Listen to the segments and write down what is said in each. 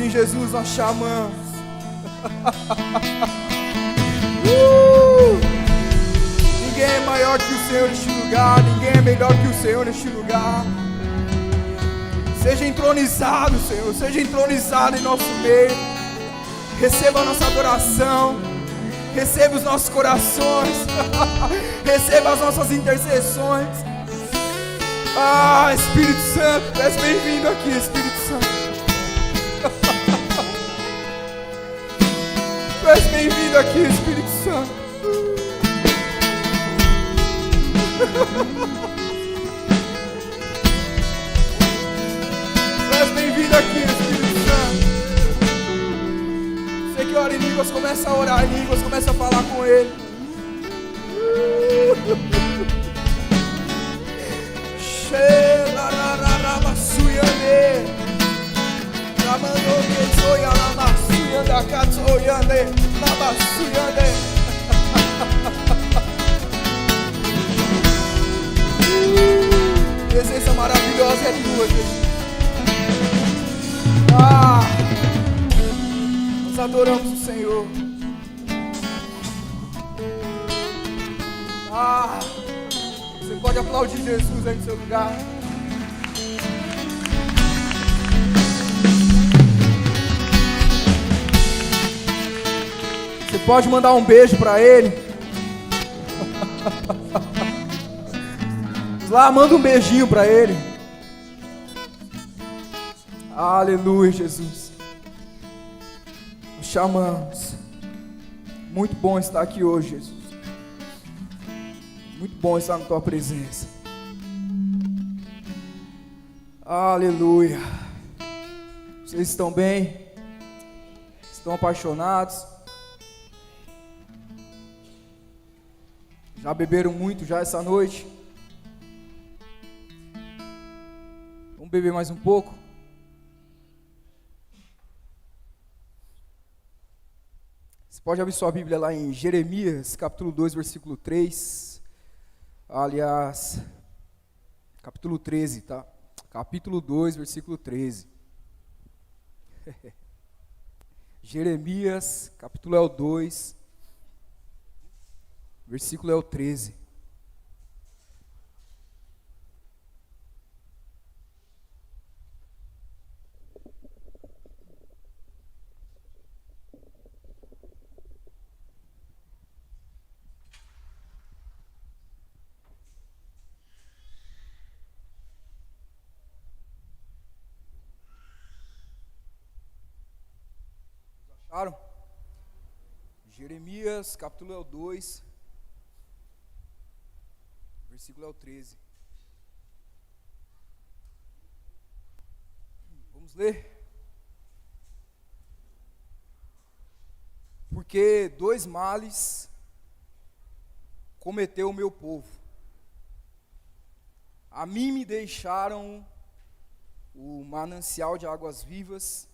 Sim, Jesus, nós chamamos. Ninguém é maior que o Senhor neste lugar. Ninguém é melhor que o Senhor neste lugar. Seja entronizado, Senhor. Seja entronizado em nosso meio. Receba a nossa adoração. Receba os nossos corações. Receba as nossas intercessões. Ah, Espírito Santo, tu és bem-vindo aqui, Espírito Santo. Tu és bem-vindo aqui, Espírito Santo. Tu és bem-vindo aqui, Espírito Santo. Você que ora em línguas, começa a orar em línguas, começa a falar com Ele. Presença maravilhosa é tua, Jesus. Nós adoramos o Senhor. Você pode aplaudir Jesus aí no seu lugar. Você pode mandar um beijo para Ele. Lá, manda um beijinho para Ele. Aleluia, Jesus. Nos chamamos. Muito bom estar aqui hoje, Jesus. Muito bom estar na tua presença. Aleluia. Vocês estão bem? Estão apaixonados? Já beberam muito já essa noite? Vamos beber mais um pouco? Você pode abrir sua Bíblia lá em Jeremias, capítulo 2, versículo 3. Aliás, capítulo 13, tá? Capítulo 2, versículo 13. Jeremias, capítulo é o 2, versículo é o 13. Acharam? Jeremias, capítulo é o 2, versículo é o 13. Vamos ler? Porque 2 males cometeu o meu povo. A mim me deixaram o manancial de águas vivas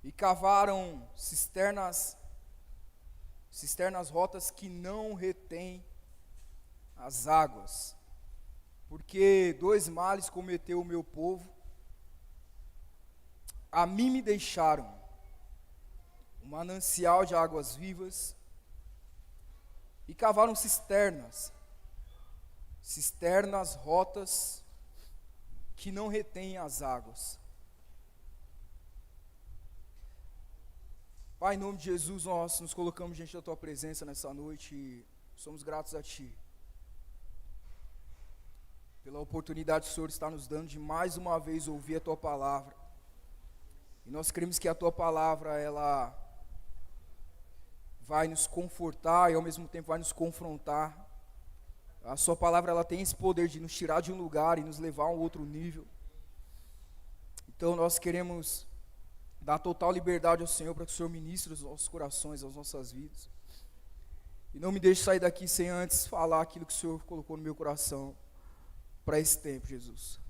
e cavaram cisternas rotas que não retêm as águas. Porque 2 males cometeu o meu povo. A mim me deixaram um manancial de águas vivas e cavaram cisternas rotas que não retêm as águas. Pai, em nome de Jesus, nós nos colocamos diante da Tua presença nessa noite e somos gratos a Ti pela oportunidade que o Senhor está nos dando de mais uma vez ouvir a Tua palavra. E nós cremos que a Tua palavra, ela vai nos confortar e ao mesmo tempo vai nos confrontar. A Sua palavra, ela tem esse poder de nos tirar de um lugar e nos levar a um outro nível. Então nós queremos dar total liberdade ao Senhor para que o Senhor ministre os nossos corações, as nossas vidas. E não me deixe sair daqui sem antes falar aquilo que o Senhor colocou no meu coração para esse tempo, Jesus.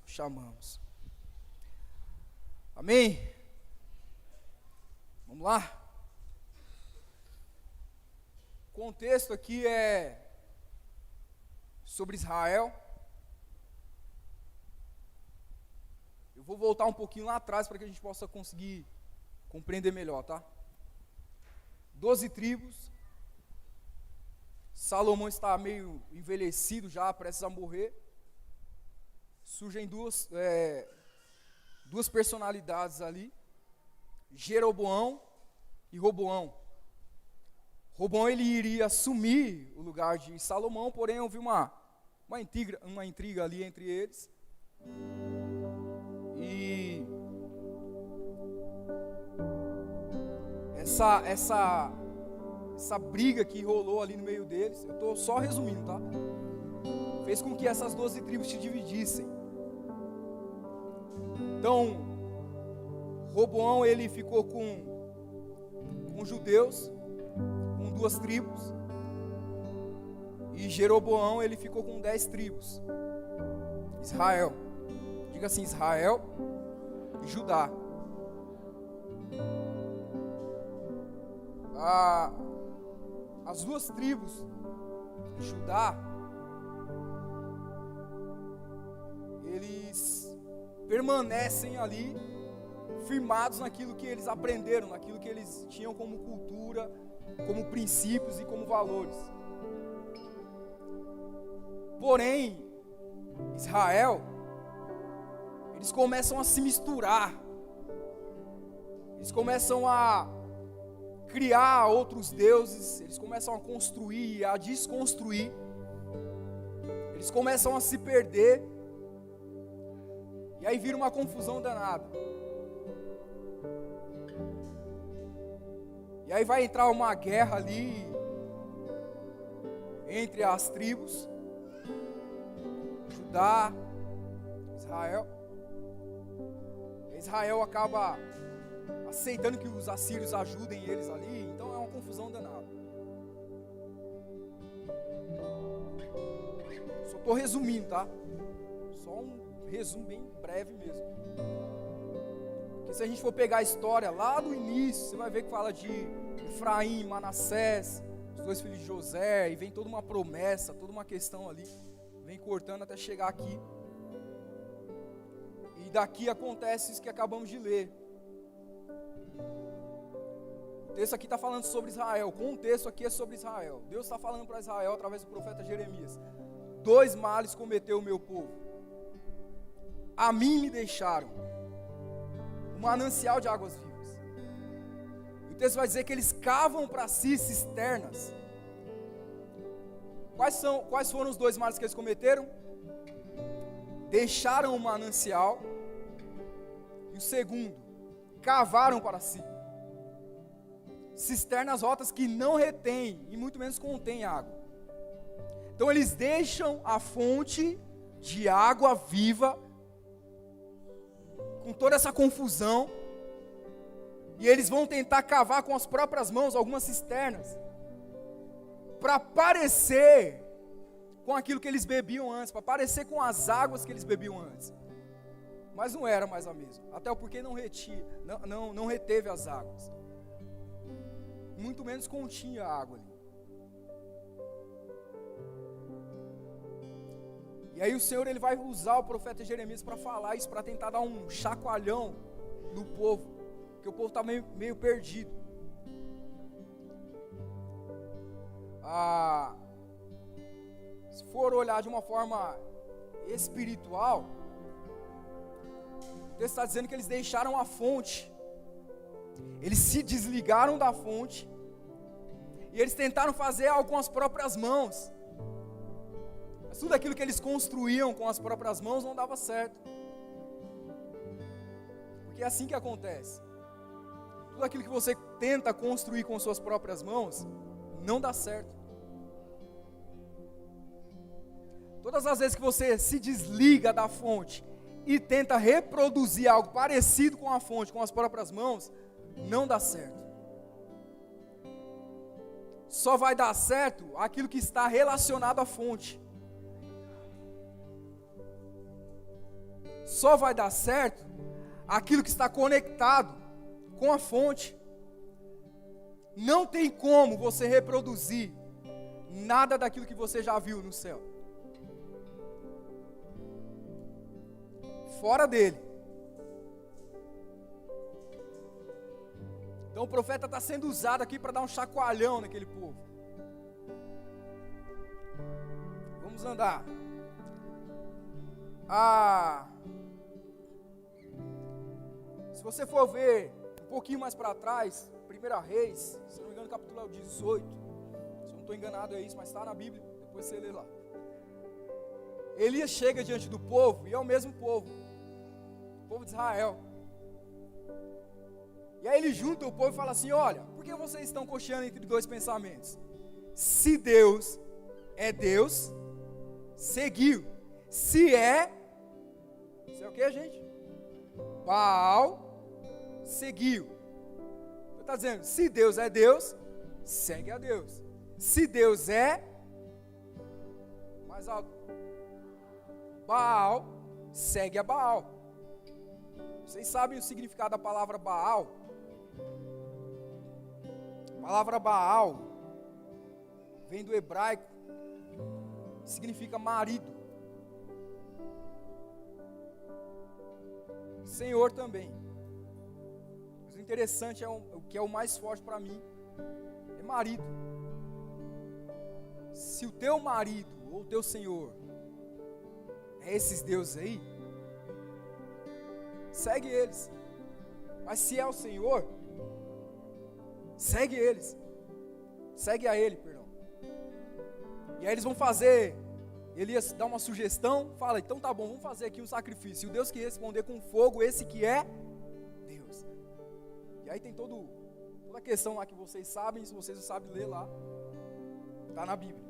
Chamamos. Amém? Vamos lá? O contexto aqui é sobre Israel. Eu vou voltar um pouquinho lá atrás para que a gente possa conseguir compreender melhor, tá? 12 tribos. Salomão está meio envelhecido já, prestes a morrer. Surgem duas personalidades ali, Jeroboão e Roboão. Roboão ele iria assumir o lugar de Salomão, porém houve uma intriga ali entre eles. E essa briga que rolou ali no meio deles, eu estou só resumindo, tá? Fez com que essas 12 tribos se dividissem. Então, Roboão ele ficou com judeus, com 2 tribos, e Jeroboão ele ficou com 10 tribos. Israel, diga assim, Israel e Judá. As 2 tribos de Judá, eles permanecem ali, firmados naquilo que eles aprenderam, naquilo que eles tinham como cultura, como princípios e como valores. Porém, Israel, eles começam a se misturar, eles começam a criar outros deuses, eles começam a construir, a desconstruir, eles começam a se perder, e aí vira uma confusão danada. E aí vai entrar uma guerra ali entre as tribos, Judá, Israel. Israel acaba aceitando que os assírios ajudem eles ali, então é uma confusão danada. Só estou resumindo, tá? Só um resumo bem breve mesmo. Porque se a gente for pegar a história lá do início, você vai ver que fala de Efraim, Manassés, os 2 filhos de José, e vem toda uma promessa, toda uma questão ali, vem cortando até chegar aqui. E daqui acontece isso que acabamos de ler. O texto aqui está falando sobre Israel, o contexto aqui é sobre Israel. Deus está falando para Israel através do profeta Jeremias: 2 males cometeu o meu povo. A mim me deixaram um manancial de águas vivas. E o texto vai dizer que eles cavam para si cisternas. Quais foram os 2 males que eles cometeram? Deixaram o manancial. E o segundo, cavaram para si cisternas rotas que não retêm e muito menos contêm água. Então eles deixam a fonte de água viva com toda essa confusão, e eles vão tentar cavar com as próprias mãos algumas cisternas para parecer com aquilo que eles bebiam antes, para parecer com as águas que eles bebiam antes. Mas não era mais a mesma, até porque não reteve as águas, muito menos continha a água ali. E aí o Senhor ele vai usar o profeta Jeremias para falar isso, para tentar dar um chacoalhão no povo, porque o povo está meio perdido. Se for olhar de uma forma espiritual, o texto está dizendo que eles deixaram a fonte, eles se desligaram da fonte, e eles tentaram fazer algo com as próprias mãos. Mas tudo aquilo que eles construíam com as próprias mãos não dava certo. Porque é assim que acontece. Tudo aquilo que você tenta construir com suas próprias mãos não dá certo. Todas as vezes que você se desliga da fonte e tenta reproduzir algo parecido com a fonte, com as próprias mãos, não dá certo. Só vai dar certo aquilo que está relacionado à fonte. Só vai dar certo aquilo que está conectado com a fonte. Não tem como você reproduzir nada daquilo que você já viu no céu. Fora dele, Então o profeta está sendo usado aqui para dar um chacoalhão naquele povo. Vamos andar. Se você for ver um pouquinho mais para trás, 1 Reis, se não me engano, capítulo 18. Se eu não estou enganado é isso, mas está na Bíblia, depois você lê lá. Elias chega diante do povo, e é o mesmo povo, o povo de Israel. E aí ele junta o povo e fala assim: olha, por que vocês estão cocheando entre dois pensamentos? Se Deus é Deus, seguiu. Se é o que, gente? Baal, seguiu. Ele está dizendo, se Deus é Deus, segue a Deus. Se Deus é, mais alto, Baal, segue a Baal. Vocês sabem o significado da palavra Baal? A palavra Baal vem do hebraico, significa marido. Senhor também. Mas o interessante o que é o mais forte para mim é marido. Se o teu marido ou o teu senhor é esses deuses aí, segue eles. Mas se é o Senhor, segue eles. Segue a ele, perdão. E aí eles vão fazer, Elias dá uma sugestão, fala, então tá bom, vamos fazer aqui um sacrifício. E o Deus que responder com fogo, esse que é Deus. E aí tem toda a questão lá que vocês sabem, se vocês não sabem ler lá, está na Bíblia.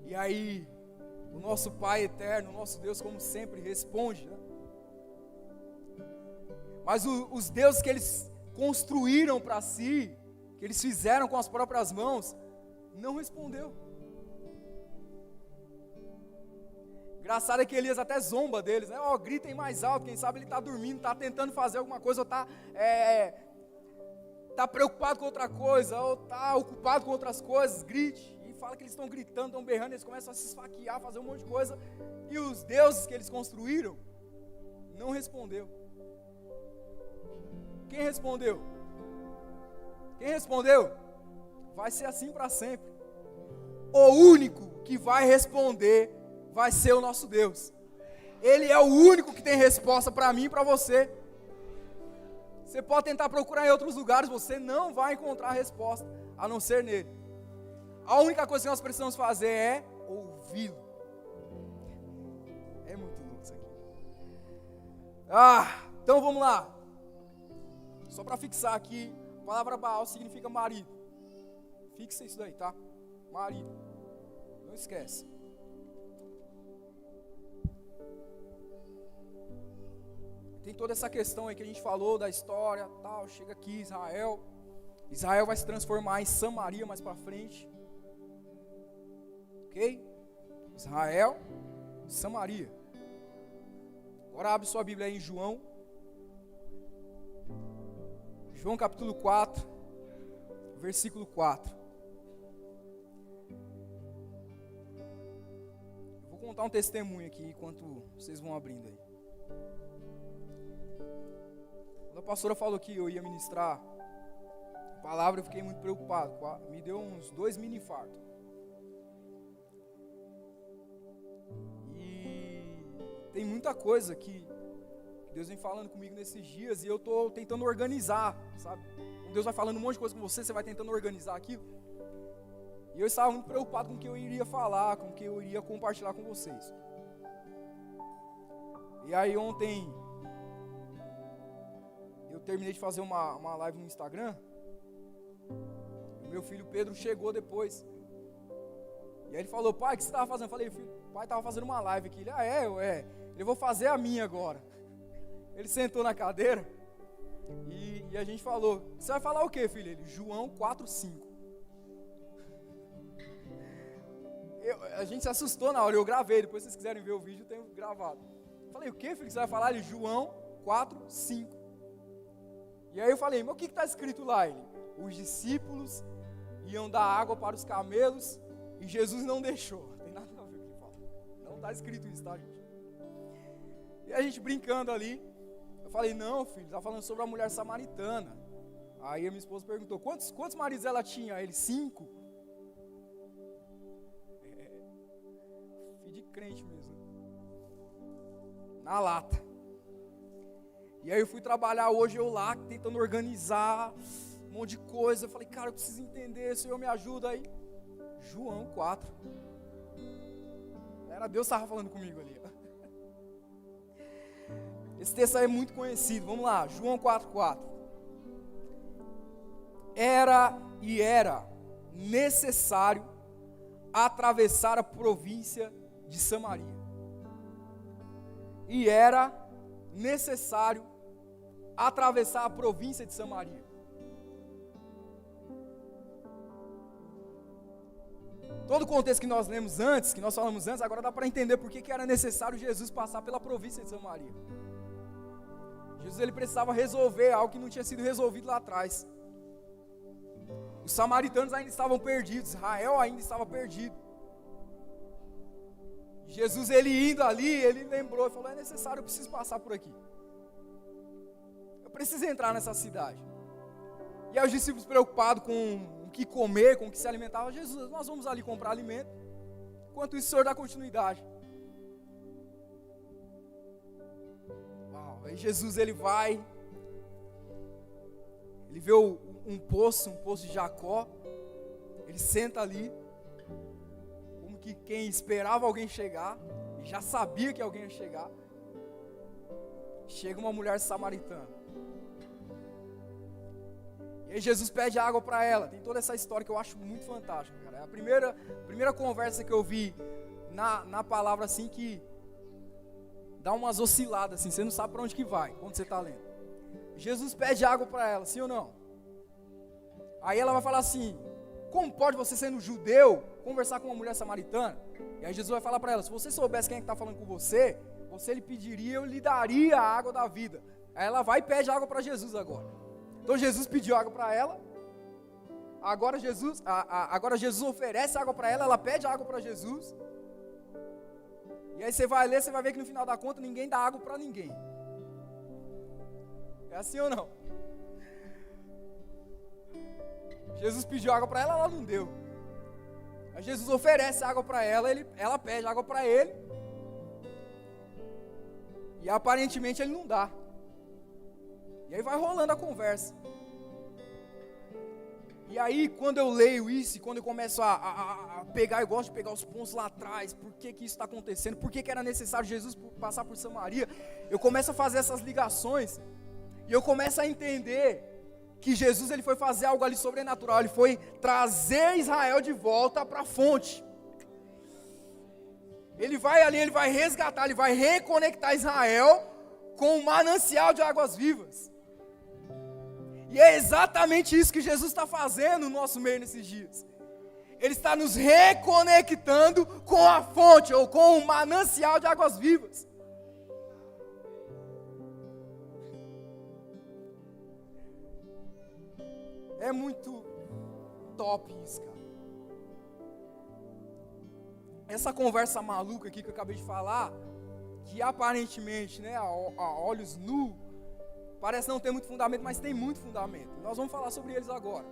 E aí, o nosso Pai eterno, o nosso Deus, como sempre, responde, né? Mas os deuses que eles construíram para si, que eles fizeram com as próprias mãos, não respondeu. Engraçado é que Elias até zomba deles, né? Gritem mais alto, quem sabe ele está dormindo, está tentando fazer alguma coisa, ou está preocupado com outra coisa, ou está ocupado com outras coisas, grite. E fala que eles estão gritando, estão berrando, eles começam a se esfaquear, fazer um monte de coisa, e os deuses que eles construíram, não respondeu. Quem respondeu? Quem respondeu? Vai ser assim para sempre. O único que vai responder vai ser o nosso Deus. Ele é o único que tem resposta para mim e para você. Você pode tentar procurar em outros lugares, você não vai encontrar a resposta, a não ser nele. A única coisa que nós precisamos fazer é ouvi-lo. É muito louco isso aqui. Então vamos lá. Só para fixar aqui, a palavra Baal significa marido. Fixa isso daí, tá? Marido. Não esquece. Tem toda essa questão aí que a gente falou da história, tal, chega aqui Israel vai se transformar em Samaria mais para frente. OK? Israel, Samaria. Agora abre sua Bíblia aí em João capítulo 4, versículo 4. Eu vou contar um testemunho aqui enquanto vocês vão abrindo aí. Quando a pastora falou que eu ia ministrar a palavra, eu fiquei muito preocupado. Me deu uns 2 mini infartos. E tem muita coisa que Deus vem falando comigo nesses dias e eu estou tentando organizar, sabe? Deus vai falando um monte de coisa com você, você vai tentando organizar aquilo. E eu estava muito preocupado com o que eu iria falar, com o que eu iria compartilhar com vocês. E aí ontem eu terminei de fazer uma live no Instagram. O meu filho Pedro chegou depois. E aí ele falou, pai, o que você estava fazendo? Eu falei, filho, pai, estava fazendo uma live aqui. Ele, eu vou fazer a minha agora. Ele sentou na cadeira e a gente falou, você vai falar o que, filho? Ele, João 4:5. A gente se assustou na hora, eu gravei, depois se vocês quiserem ver o vídeo, eu tenho gravado. Eu falei, o que, filho, que você vai falar? Ele, João 4:5. E aí eu falei, mas o que está escrito lá? Ele, os discípulos iam dar água para os camelos e Jesus não deixou. Não tem nada a ver com o que ele fala. Não está escrito isso, tá, gente? E a gente brincando ali, eu Eu falei, não, filho, está falando sobre a mulher samaritana. Aí a minha esposa perguntou, quantos maridos ela tinha? Aí ele, 5. Filho de crente mesmo. Na lata. E aí eu fui trabalhar hoje, eu lá, tentando organizar um monte de coisa. Eu falei, cara, eu preciso entender, Senhor me ajuda aí. João 4. Era Deus que estava falando comigo ali. Esse texto aí é muito conhecido, vamos lá, João 4,4. Era necessário atravessar a província de Samaria. E era necessário atravessar a província de Samaria. Todo o contexto que nós lemos antes, que nós falamos antes, agora dá para entender por que era necessário Jesus passar pela província de Samaria. Jesus ele precisava resolver algo que não tinha sido resolvido lá atrás. Os samaritanos ainda estavam perdidos, Israel ainda estava perdido. Jesus ele indo ali, ele lembrou e falou, é necessário, eu preciso passar por aqui. Eu preciso entrar nessa cidade. E aí os discípulos preocupados com o que comer, com o que se alimentava, Jesus, nós vamos ali comprar alimento. Enquanto isso o Senhor dá continuidade. Aí Jesus ele vai, ele vê um poço de Jacó, ele senta ali, como que quem esperava alguém chegar, e já sabia que alguém ia chegar. Chega uma mulher samaritana. E aí Jesus pede água para ela. Tem toda essa história que eu acho muito fantástica, cara. É a primeira conversa que eu vi na palavra assim que dá umas osciladas assim, você não sabe para onde que vai, quando você está lendo. Jesus pede água para ela, sim ou não? Aí ela vai falar assim, como pode você sendo judeu, conversar com uma mulher samaritana? E aí Jesus vai falar para ela, se você soubesse quem é que está falando com você lhe pediria, eu lhe daria a água da vida. Aí ela vai e pede água para Jesus agora. Então Jesus pediu água para ela, agora Jesus oferece água para ela, ela pede água para Jesus. E aí você vai ler, você vai ver que no final da conta ninguém dá água para ninguém. É assim ou não? Jesus pediu água para ela, ela não deu. Aí Jesus oferece água para ela, ela pede água para ele. E aparentemente ele não dá. E aí vai rolando a conversa. E aí, quando eu leio isso, e quando eu começo a pegar, eu gosto de pegar os pontos lá atrás, por que isso está acontecendo, por que era necessário Jesus passar por Samaria, eu começo a fazer essas ligações, e eu começo a entender que Jesus ele foi fazer algo ali sobrenatural, ele foi trazer Israel de volta para a fonte. Ele vai ali, ele vai resgatar, ele vai reconectar Israel com um manancial de águas vivas. E é exatamente isso que Jesus está fazendo no nosso meio nesses dias. Ele está nos reconectando com a fonte, ou com o manancial de águas vivas. É muito top isso, cara. Essa conversa maluca aqui que eu acabei de falar, que aparentemente, né, a olhos nus, parece não ter muito fundamento, mas tem muito fundamento. Nós vamos falar sobre eles agora.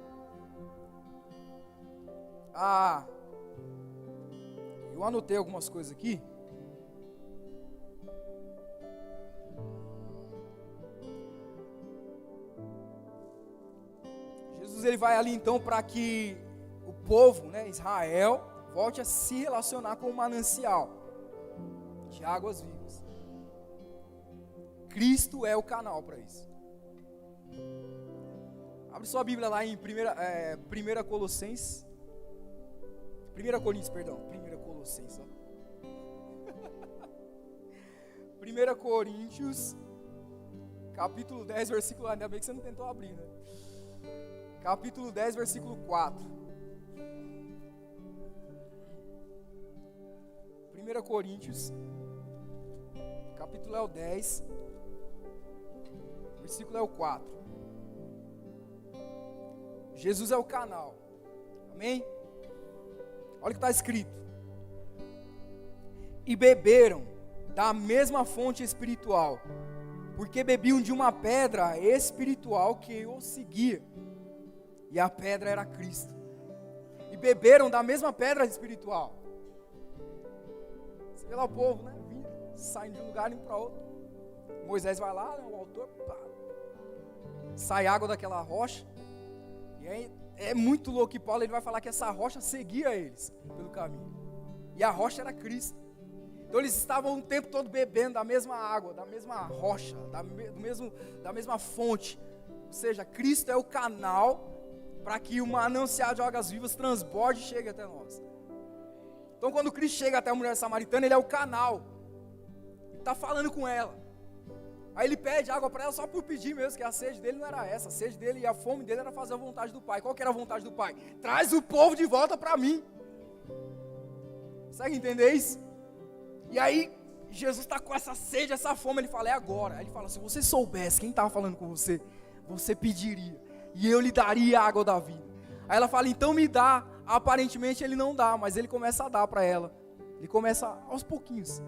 Eu anotei algumas coisas aqui. Jesus ele vai ali então para que o povo, né, Israel, volte a se relacionar com o manancial de águas vivas. Cristo é o canal para isso. Abre sua Bíblia lá em 1 Coríntios, 1 Coríntios, capítulo 10, versículo, ainda bem que você não tentou abrir, né? Capítulo 10, versículo 4. 1 Coríntios, capítulo é o 10, versículo é o 4. Jesus é o canal. Amém? Olha o que está escrito. E beberam da mesma fonte espiritual, porque bebiam de uma pedra espiritual que os seguia, e a pedra era Cristo. E beberam da mesma pedra espiritual. Você vê lá o povo, né? Saindo de um lugar e indo para outro. Moisés vai lá, né, o autor, pá, sai água daquela rocha. E aí é muito louco que Paulo ele vai falar que essa rocha seguia eles pelo caminho. E a rocha era Cristo. Então eles estavam o tempo todo bebendo da mesma água, da mesma rocha, da mesma fonte. Ou seja, Cristo é o canal para que o manancial de águas vivas transborde e chegue até nós. Então quando Cristo chega até a mulher samaritana, ele é o canal. Ele está falando com ela. Aí ele pede água para ela só por pedir mesmo, que a sede dele não era essa. A sede dele e a fome dele era fazer a vontade do Pai. Qual que era a vontade do Pai? Traz o povo de volta para mim. Consegue entender isso? E aí, Jesus está com essa sede, essa fome, ele fala, é agora. Aí ele fala, se você soubesse quem estava falando com você, você pediria, e eu lhe daria a água da vida. Aí ela fala, então me dá. Aparentemente ele não dá, mas ele começa a dar para ela. Ele começa aos pouquinhos.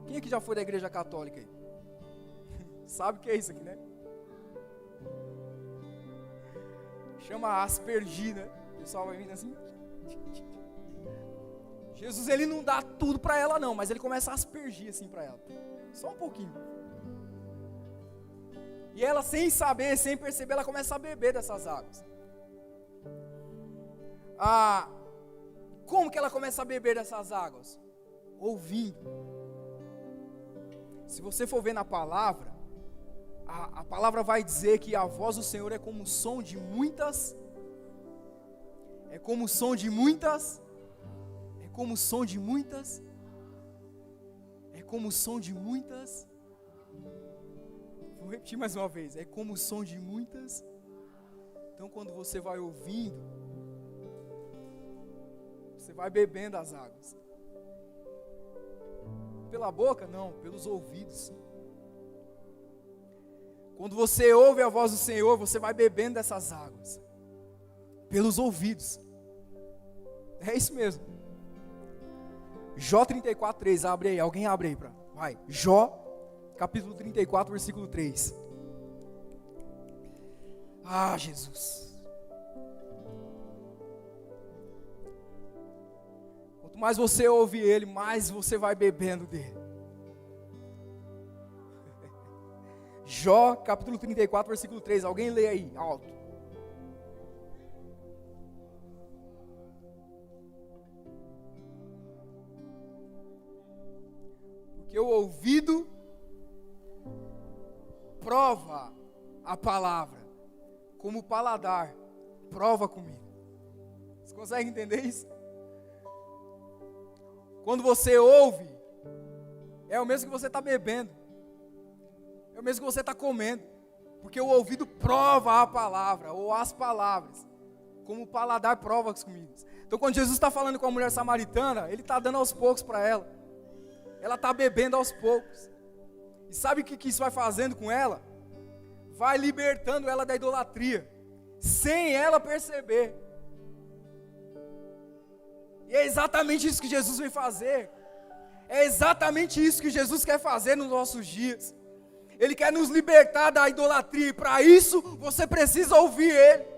Quem é que já foi da igreja católica aí? Sabe o que é isso aqui, né? Chama aspergir, né? O pessoal vai vindo assim. Jesus, ele não dá tudo para ela não, mas ele começa a aspergir assim para ela. Só um pouquinho. E ela, sem saber, sem perceber, ela começa a beber dessas águas. Como que ela começa a beber dessas águas? Ouvindo. Se você for ver na palavra, a palavra vai dizer que a voz do Senhor é como o som de muitas. É como o som de muitas. É como o som de muitas. É como o som de muitas. Vou repetir mais uma vez. É como o som de muitas. Então quando você vai ouvindo, você vai bebendo as águas. Pela boca? Não, pelos ouvidos. Quando você ouve a voz do Senhor, você vai bebendo dessas águas. Pelos ouvidos. É isso mesmo. Jó 34:3, abre aí, alguém abre aí, vai. Jó, capítulo 34, versículo 3. Jesus. Quanto mais você ouve Ele, mais você vai bebendo dele. Jó, capítulo 34, versículo 3. Alguém lê aí, alto. Porque o ouvido prova a palavra, como o paladar prova a comida. Você consegue entender isso? Quando você ouve, é o mesmo que você está bebendo. É o mesmo que você está comendo, porque o ouvido prova a palavra, ou as palavras, como o paladar prova as comidas. Então quando Jesus está falando com a mulher samaritana, Ele está dando aos poucos para ela. Ela está bebendo aos poucos. E sabe o que isso vai fazendo com ela? Vai libertando ela da idolatria, sem ela perceber. E é exatamente isso que Jesus vem fazer. É exatamente isso que Jesus quer fazer nos nossos dias. Ele quer nos libertar da idolatria, e para isso você precisa ouvir Ele.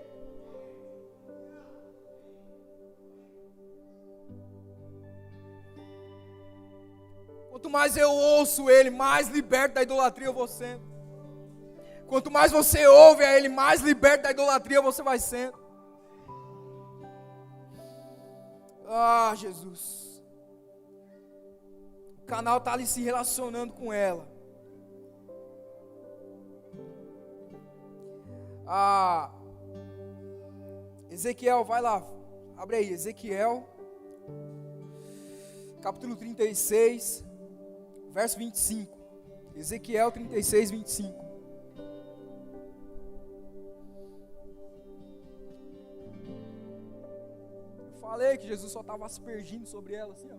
Quanto mais eu ouço Ele, mais liberto da idolatria eu vou sendo. Quanto mais você ouve a Ele, mais liberto da idolatria você vai sendo. Jesus. O canal está ali se relacionando com ela. Ezequiel, vai lá, abre aí, Ezequiel, capítulo 36, verso 25, Ezequiel 36, 25. Eu falei que Jesus só estava aspergindo sobre ela assim, ó.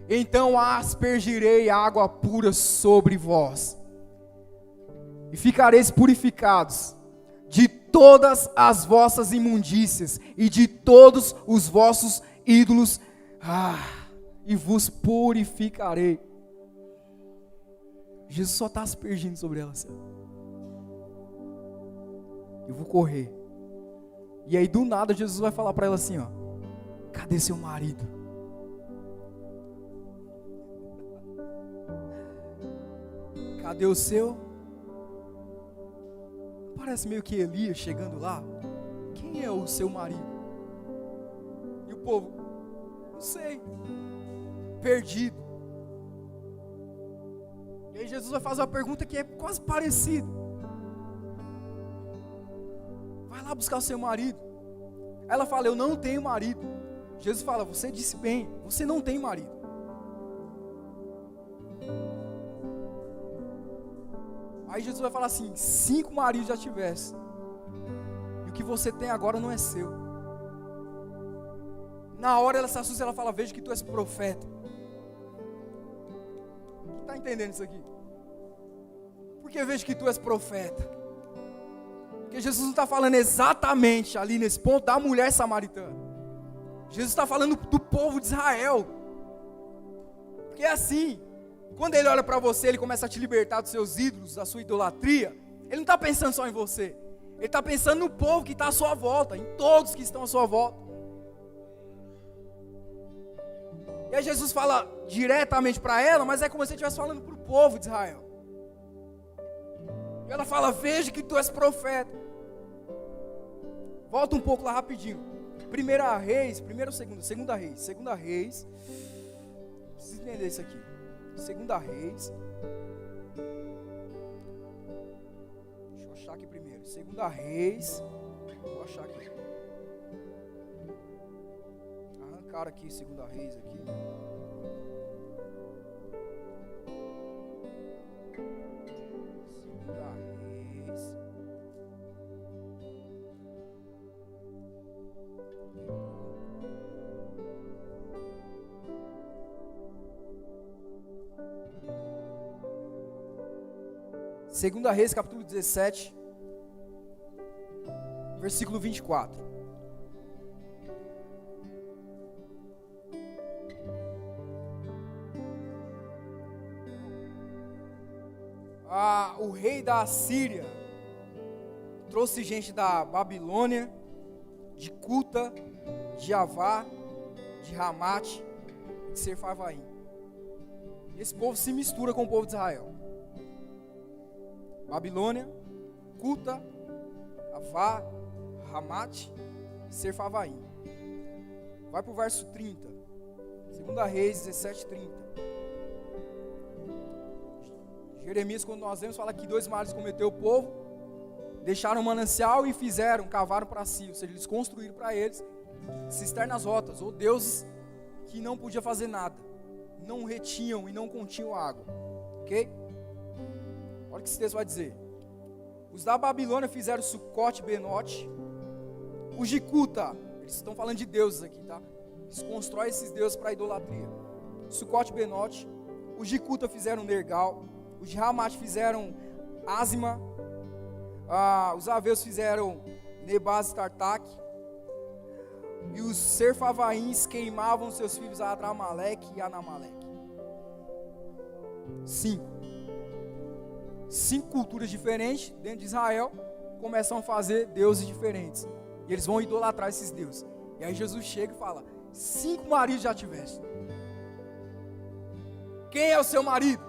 Então aspergirei água pura sobre vós, e ficareis purificados de todas as vossas imundícias e de todos os vossos ídolos, e vos purificarei. Jesus só está aspergindo sobre ela assim. Eu vou correr. E aí do nada Jesus vai falar para ela assim, ó: cadê seu marido? Cadê o seu? Parece meio que Elias chegando lá. Quem é o seu marido? E o povo: não sei. Perdido. E aí Jesus vai fazer uma pergunta que é quase parecida. Vai lá buscar o seu marido. Ela fala: eu não tenho marido. Jesus fala: você disse bem, você não tem marido. Aí Jesus vai falar assim: 5 maridos já tivesse, e o que você tem agora não é seu. Na hora ela se assusta, ela fala: veja que tu és profeta. Quem está entendendo isso aqui? Porque veja que tu és profeta. Porque Jesus não está falando exatamente ali nesse ponto da mulher samaritana. Jesus está falando do povo de Israel. Porque é assim, quando ele olha para você, ele começa a te libertar dos seus ídolos, da sua idolatria. Ele não está pensando só em você. Ele está pensando no povo que está à sua volta, em todos que estão à sua volta. E aí Jesus fala diretamente para ela, mas é como se ele estivesse falando para o povo de Israel. E ela fala: veja que tu és profeta. Volta um pouco lá rapidinho. Segunda Reis. Precisa entender isso aqui. Segunda Reis. Deixa eu achar aqui primeiro. Segunda Reis. Vou achar aqui. Arrancaram aqui Segunda Reis aqui. Segunda Reis. Segunda Reis, capítulo 17, versículo 24. O rei da Assíria trouxe gente da Babilônia, de Cuta, de Avá, de Ramate e de Sefarvaim. Esse povo se mistura com o povo de Israel. Babilônia, Cuta, Avá, Ramate e Sefarvaim. Vai para o verso 30. 2 Reis 17, 30. Jeremias, quando nós vemos, fala que 2 males cometeu o povo, deixaram um manancial e cavaram para si, ou seja, eles construíram para eles cisternas rotas, ou deuses que não podiam fazer nada, não retinham e não continham água, ok? Olha o que esse texto vai dizer. Os da Babilônia fizeram Sucote, Benote. Os de Cuta, eles estão falando de deuses aqui, tá? Eles constroem esses deuses para idolatria. Sucote, Benote. Os de Cuta fizeram Nergal. Os de Ramate fizeram Asma. Os aveus fizeram Nebaz e Tartaque. E os Serfavaíns queimavam seus filhos a Adramaleque e Anamaleque. 5 culturas diferentes dentro de Israel começam a fazer deuses diferentes. E eles vão idolatrar esses deuses. E aí Jesus chega e fala: 5 maridos já tiveste. Quem é o seu marido?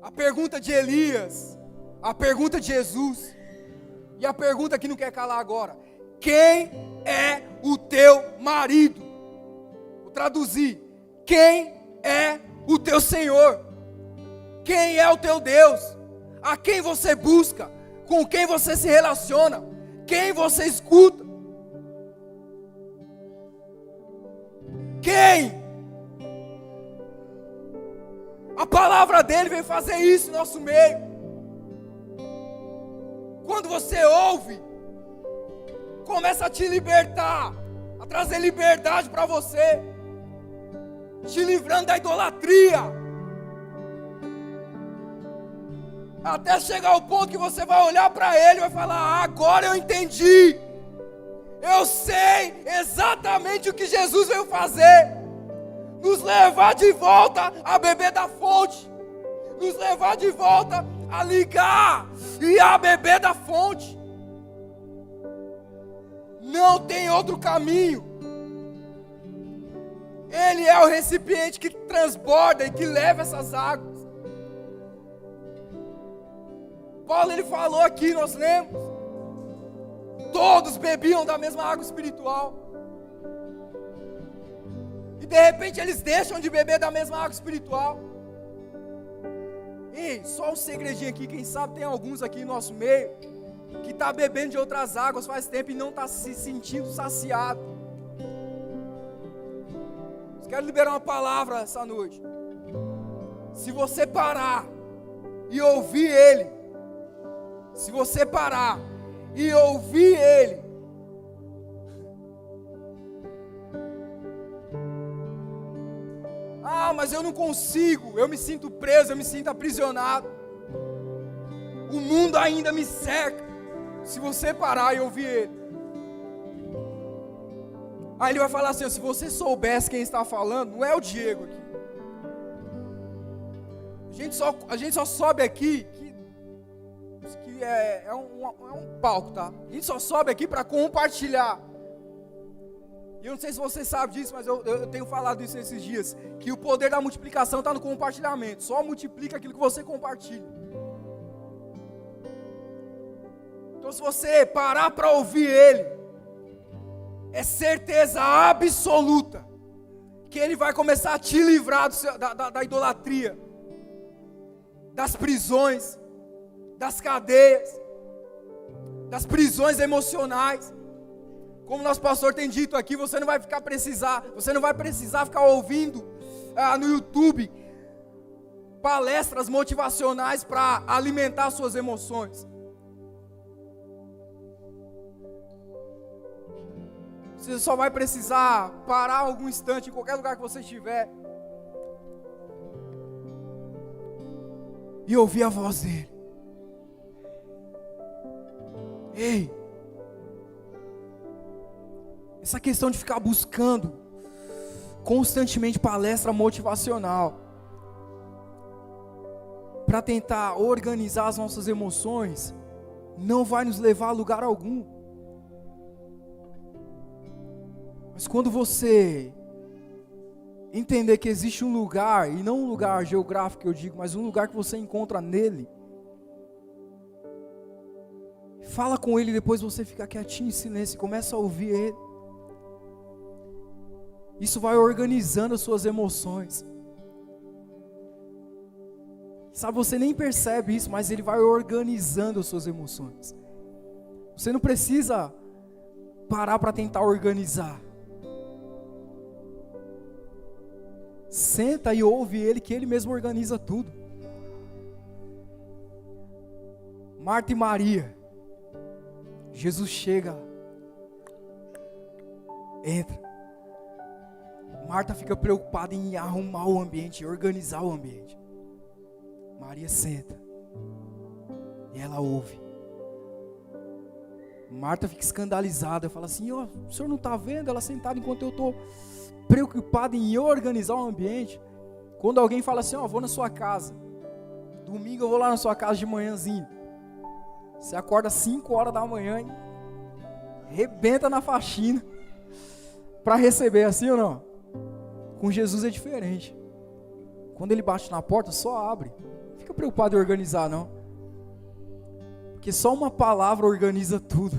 A pergunta de Elias, a pergunta de Jesus, e a pergunta que não quer calar agora: quem é o teu marido? Vou traduzir: quem é o teu Senhor? Quem é o teu Deus? A quem você busca? Com quem você se relaciona? Quem você escuta? Quem? A palavra dele vem fazer isso no nosso meio. Quando você ouve, começa a te libertar, a trazer liberdade para você, te livrando da idolatria, até chegar ao ponto que você vai olhar para ele e vai falar: agora eu entendi, Eu sei exatamente o que Jesus veio fazer. Nos levar de volta a beber da fonte. Nos levar de volta a ligar e a beber da fonte. Não tem outro caminho. Ele é o recipiente que transborda e que leva essas águas. Paulo, ele falou aqui, nós lemos. Todos bebiam da mesma água espiritual. E de repente eles deixam de beber da mesma água espiritual. Ei, só um segredinho aqui, quem sabe tem alguns aqui no nosso meio que está bebendo de outras águas faz tempo e não está se sentindo saciado. Eu quero liberar uma palavra essa noite. Se você parar e ouvir Ele, se você parar e ouvir Ele, mas eu não consigo, eu me sinto preso, eu me sinto aprisionado, o mundo ainda me cerca. Se você parar e ouvir Ele, aí Ele vai falar assim: se você soubesse quem está falando, não é o Diego aqui. A gente só sobe aqui, que é um palco, tá? A gente só sobe aqui para compartilhar. E eu não sei se você sabe disso, mas eu tenho falado isso esses dias, que o poder da multiplicação está no compartilhamento. Só multiplica aquilo que você compartilha. Então, se você parar para ouvir Ele, é certeza absoluta que Ele vai começar a te livrar da idolatria, das prisões, das cadeias, das prisões emocionais. Como nosso pastor tem dito aqui, você não vai precisar ficar ouvindo no YouTube palestras motivacionais para alimentar suas emoções. Você só vai precisar parar algum instante em qualquer lugar que você estiver e ouvir a voz dele. Ei, essa questão de ficar buscando constantemente palestra motivacional para tentar organizar as nossas emoções não vai nos levar a lugar algum. Mas quando você entender que existe um lugar, e não um lugar geográfico que eu digo, mas um lugar que você encontra nele, fala com ele, depois você fica quietinho em silêncio e começa a ouvir ele. Isso vai organizando as suas emoções. Sabe, você nem percebe isso, mas ele vai organizando as suas emoções. Você não precisa parar para tentar organizar. Senta e ouve ele, que ele mesmo organiza tudo. Marta e Maria. Jesus chega, entra. Marta fica preocupada em arrumar o ambiente, organizar o ambiente. Maria senta e ela ouve. Marta fica escandalizada, fala assim: o senhor não está vendo ela sentada enquanto eu estou preocupado em organizar o ambiente? Quando alguém fala assim: vou na sua casa, domingo eu vou lá na sua casa de manhãzinho, você acorda 5 horas da manhã e rebenta na faxina para receber, assim ou não? Com Jesus é diferente. Quando ele bate na porta, só abre. Não fica preocupado em organizar, não. Porque só uma palavra organiza tudo.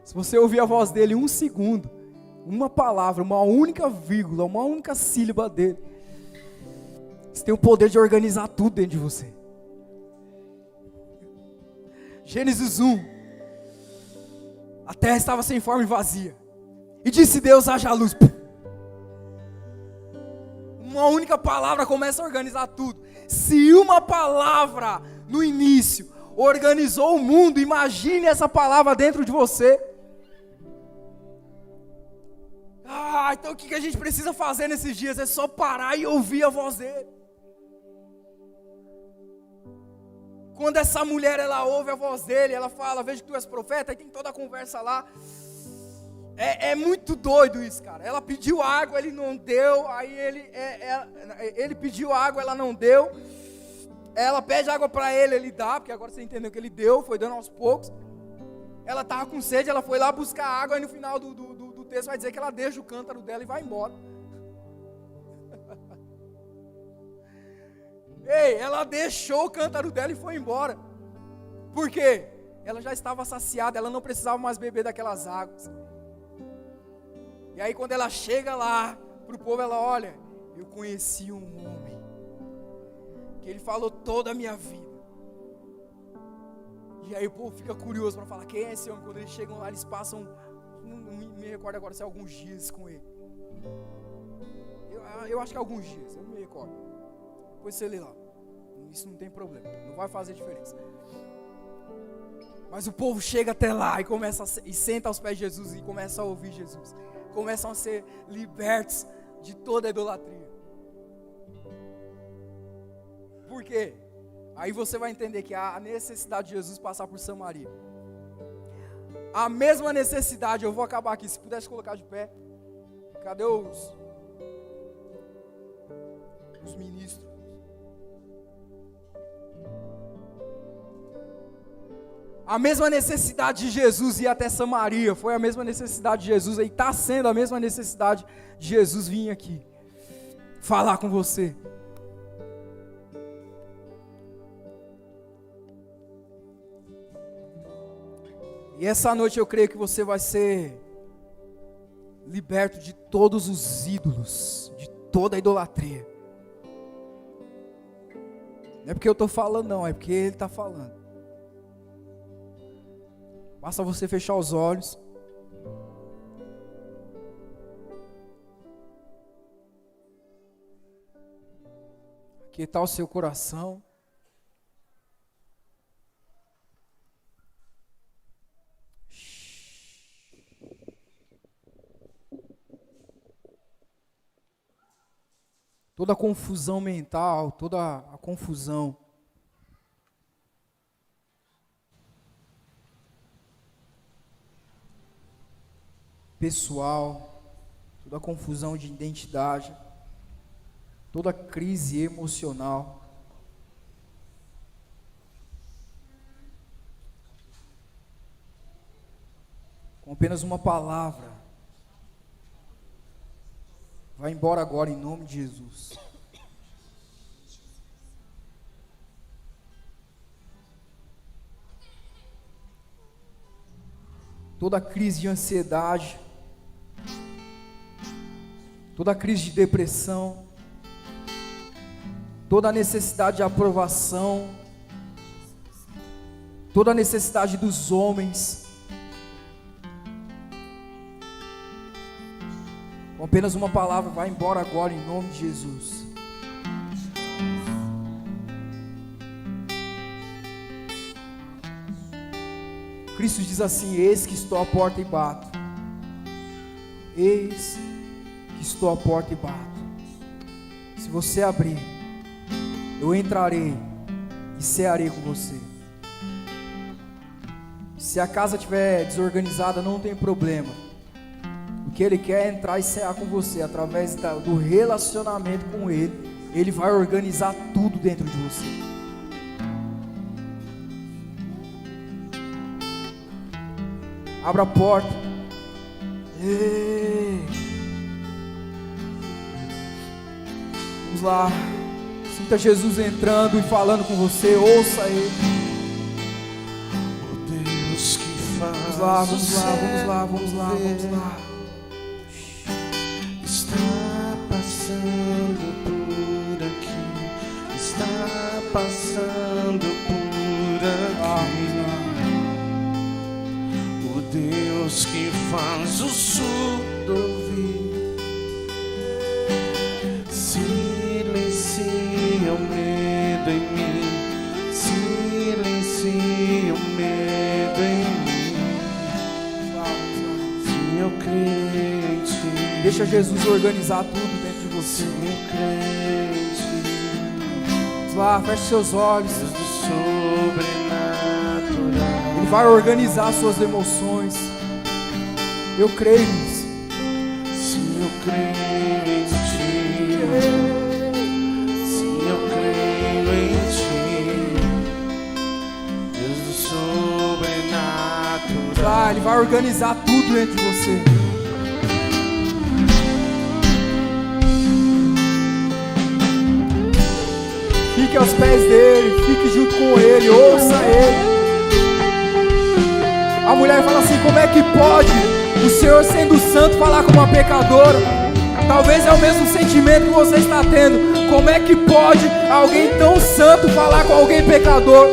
Se você ouvir a voz dele 1 segundo, uma palavra, uma única vírgula, uma única sílaba dele, você tem o poder de organizar tudo dentro de você. Gênesis 1. A terra estava sem forma e vazia. E disse Deus: haja luz. Uma única palavra começa a organizar tudo. Se uma palavra no início organizou o mundo, imagine essa palavra dentro de você. Então o que a gente precisa fazer nesses dias? É só parar e ouvir a voz dele. Quando essa mulher, ela ouve a voz dele, ela fala: vejo que tu és profeta, aí tem toda a conversa lá. É muito doido isso, cara. Ela pediu água, ele não deu. Aí ele pediu água, ela não deu. Ela pede água para ele dá, porque agora você entendeu que ele deu, foi dando aos poucos. Ela estava com sede, ela foi lá buscar água, e no final do texto vai dizer que ela deixa o cântaro dela e vai embora. Ei, ela deixou o cântaro dela e foi embora. Por quê? Ela já estava saciada, ela não precisava mais beber daquelas águas. E aí quando ela chega lá para o povo, ela olha, eu conheci um homem, que ele falou toda a minha vida. E aí o povo fica curioso para falar, quem é esse homem? Quando eles chegam lá, eles passam, não me recordo agora se é alguns dias com ele. Eu acho que é alguns dias, eu não me recordo. Depois você lê lá, isso não tem problema, não vai fazer diferença. Mas o povo chega até lá e senta aos pés de Jesus e começa a ouvir Jesus. Começam a ser libertos de toda a idolatria. Por quê? Aí você vai entender que há a necessidade de Jesus passar por Samaria. A mesma necessidade, eu vou acabar aqui, se pudesse colocar de pé. Cadê os ministros? A mesma necessidade de Jesus ir até Samaria, foi a mesma necessidade de Jesus, e está sendo a mesma necessidade de Jesus vir aqui, falar com você. E essa noite eu creio que você vai ser liberto de todos os ídolos, de toda a idolatria. Não é porque eu estou falando não, é porque Ele está falando. Basta você fechar os olhos. Aquietar o seu coração. Toda a confusão mental, toda a confusão pessoal, toda a confusão de identidade, toda a crise emocional. Com apenas uma palavra, vai embora agora em nome de Jesus. Toda a crise de ansiedade, toda a crise de depressão, toda a necessidade de aprovação, toda a necessidade dos homens, com apenas uma palavra, vai embora agora em nome de Jesus. Cristo diz assim: eis que estou à porta e bato. Eis que estou à porta e bato. Se você abrir, eu entrarei e cearei com você. Se a casa estiver desorganizada, não tem problema. O que Ele quer é entrar e cear com você. Através do relacionamento com Ele, Ele vai organizar tudo dentro de você. Abra a porta. Vamos lá. Sinta Jesus entrando e falando com você. Ouça Ele. O Deus que faz. Vamos lá, vamos lá, vamos lá, vamos lá, vamos lá. Está passando por aqui. Está passando por aqui. Deus que faz o surdo ouvir, silencia o medo em mim, silencia o medo em mim. Se eu creio em ti, deixa Jesus organizar tudo dentro de você. Se eu creio em ti, vamos lá, feche seus olhos. Deus do sobrenatural, Ele vai organizar suas emoções. Eu creio nisso. Sim, eu creio em Ti. Sim, eu creio em Ti. Deus do sobrenatural. Ele vai organizar tudo dentro de você. Fique aos pés dele, fique junto com ele, ouça ele. A mulher fala assim: como é que pode o Senhor, sendo santo, falar com uma pecadora? Talvez é o mesmo sentimento que você está tendo. Como é que pode alguém tão santo falar com alguém pecador?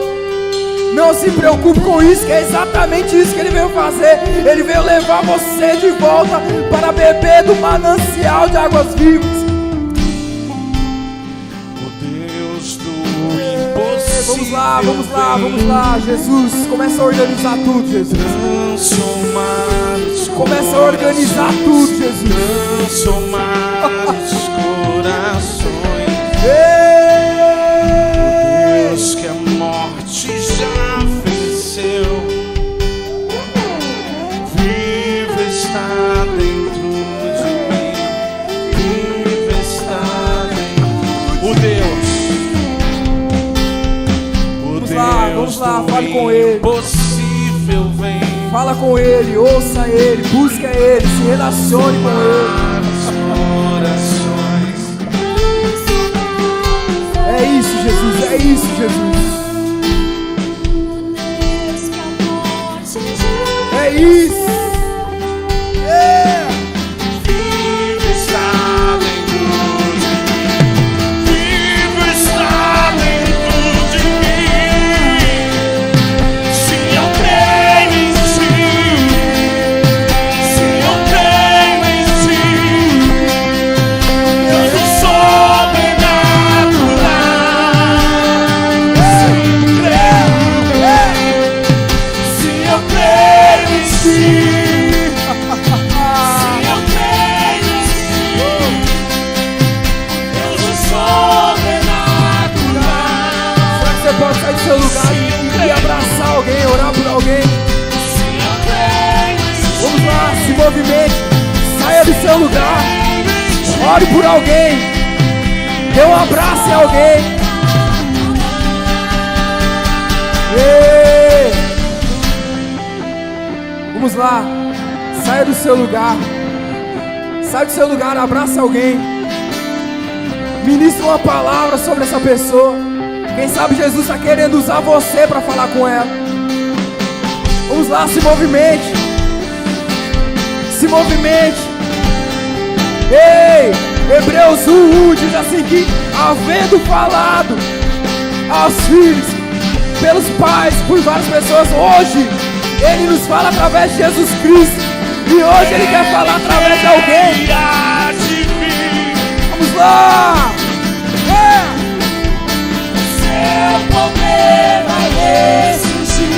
Não se preocupe com isso, que é exatamente isso que ele veio fazer. Ele veio levar você de volta para beber do manancial de águas vivas. Vamos lá, Jesus, começa a organizar tudo, Jesus. Começa a organizar tudo, Jesus. Transformar os corações. Deus que a morte já venceu, vivo está dentro de mim. Vivo está dentro. O Deus. Vamos lá, fale com ele. Impossível vem. Fala com ele, ouça ele, busca ele, se relacione com ele. É isso, Jesus, é isso, Jesus. É isso. Movimente, saia do seu lugar, ore por alguém, dê um abraço em alguém. Ei! Vamos lá, saia do seu lugar, abraça alguém, ministre uma palavra sobre essa pessoa. Quem sabe Jesus está querendo usar você para falar com ela. Vamos lá, se movimente. Se movimente. Ei, Hebreus 1:1 diz assim que, havendo falado aos filhos pelos pais, por várias pessoas, hoje ele nos fala através de Jesus Cristo. E hoje ele quer falar através de alguém. Vamos lá. Seu poder vai ressurgir.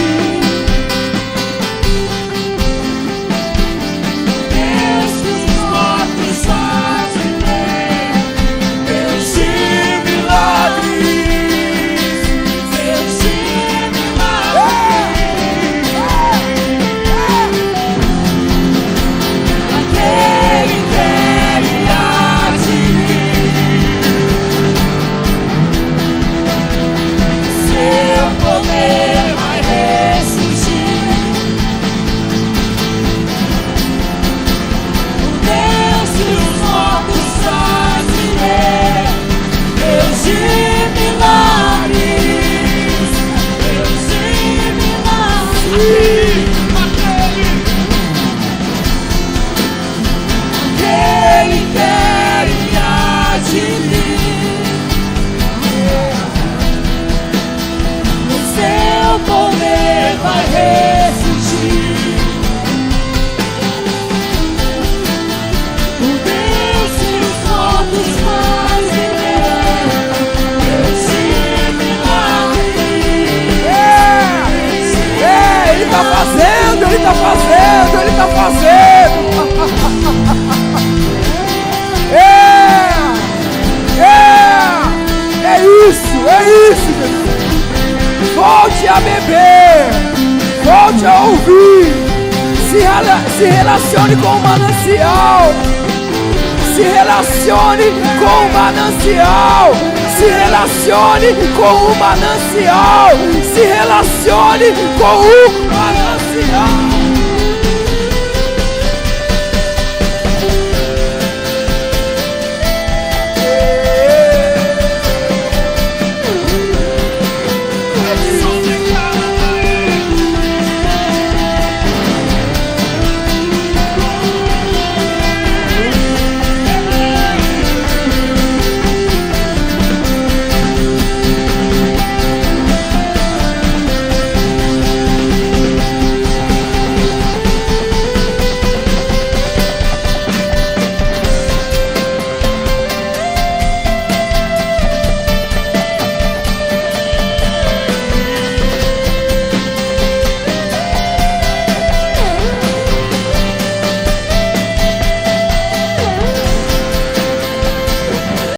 Ele tá fazendo. É isso, Jesus. Volte a beber, volte a ouvir, Se relacione com o manancial. Se relacione com o manancial. Se relacione com o manancial. Se relacione com o manancial.